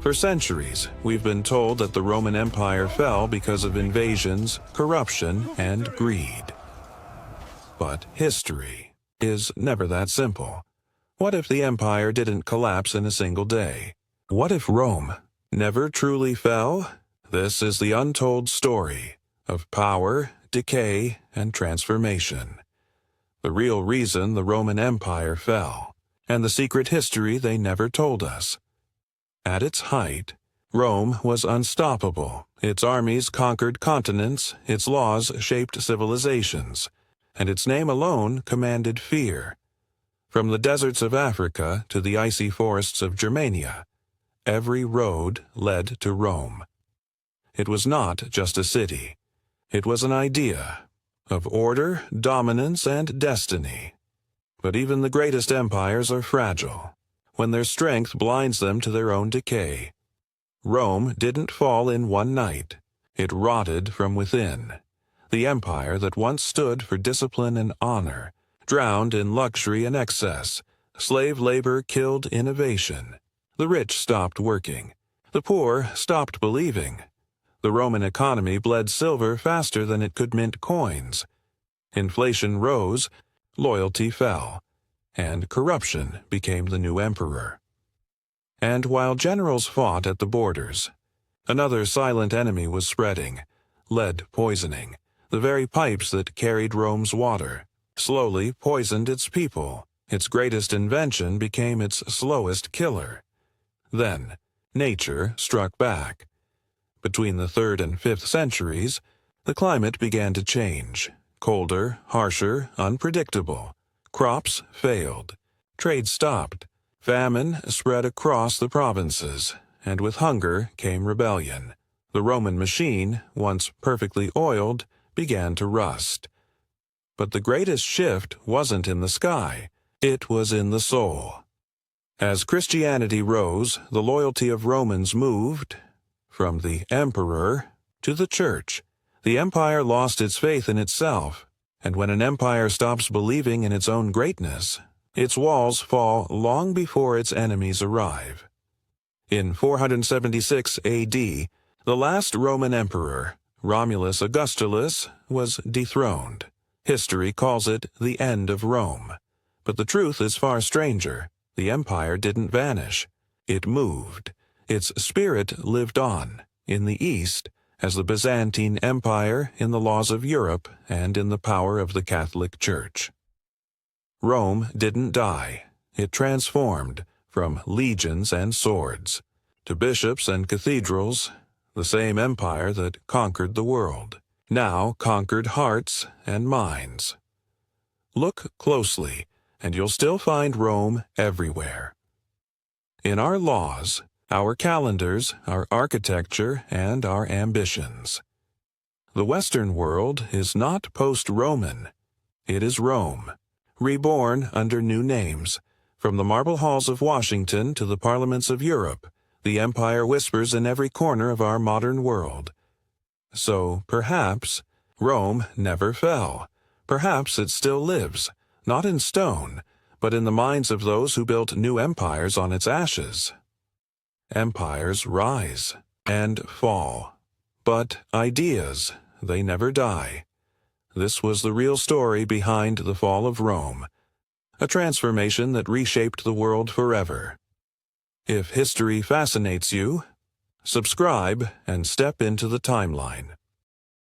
For centuries, we've been told that the Roman Empire fell because of invasions, corruption, and greed. But history is never that simple. What if the empire didn't collapse in a single day? What if Rome never truly fell? This is the untold story of power, decay, and transformation. The real reason the Roman Empire fell, and the secret history they never told us. At its height, Rome was unstoppable. Its armies conquered continents, its laws shaped civilizations, and its name alone commanded fear. From the deserts of Africa to the icy forests of Germania, every road led to Rome. It was not just a city. It was an idea of order, dominance, and destiny. But even the greatest empires are fragile, when their strength blinds them to their own decay. Rome didn't fall in one night. It rotted from within. The empire that once stood for discipline and honor drowned in luxury and excess. Slave labor killed innovation. The rich stopped working. The poor stopped believing. The Roman economy bled silver faster than it could mint coins. Inflation rose, loyalty fell, and corruption became the new emperor. And while generals fought at the borders, another silent enemy was spreading: lead poisoning. The very pipes that carried Rome's water slowly poisoned its people. Its greatest invention became its slowest killer. Then, nature struck back. Between the 3rd and 5th centuries, the climate began to change. Colder, harsher, unpredictable. Crops failed. Trade stopped. Famine spread across the provinces, and with hunger came rebellion. The Roman machine, once perfectly oiled, began to rust. But the greatest shift wasn't in the sky. It was in the soul. As Christianity rose, the loyalty of Romans moved from the emperor to the church. The empire lost its faith in itself, and when an empire stops believing in its own greatness, its walls fall long before its enemies arrive. In 476 A.D., the last Roman emperor, Romulus Augustulus, was dethroned. History calls it the end of Rome. But the truth is far stranger. The empire didn't vanish. It moved. Its spirit lived on, in the East, as the Byzantine Empire, in the laws of Europe, and in the power of the Catholic Church. Rome didn't die. It transformed, from legions and swords to bishops and cathedrals. The same empire that conquered the world now conquered hearts and minds. Look closely, and you'll still find Rome everywhere. In our laws, our calendars, our architecture, and our ambitions. The Western world is not post-Roman. It is Rome, reborn under new names. From the marble halls of Washington to the parliaments of Europe, the empire whispers in every corner of our modern world. So perhaps Rome never fell. Perhaps it still lives, not in stone, but in the minds of those who built new empires on its ashes. Empires rise and fall, but ideas, they never die. This was the real story behind the fall of Rome, a transformation that reshaped the world forever. If history fascinates you, subscribe and step into the timeline.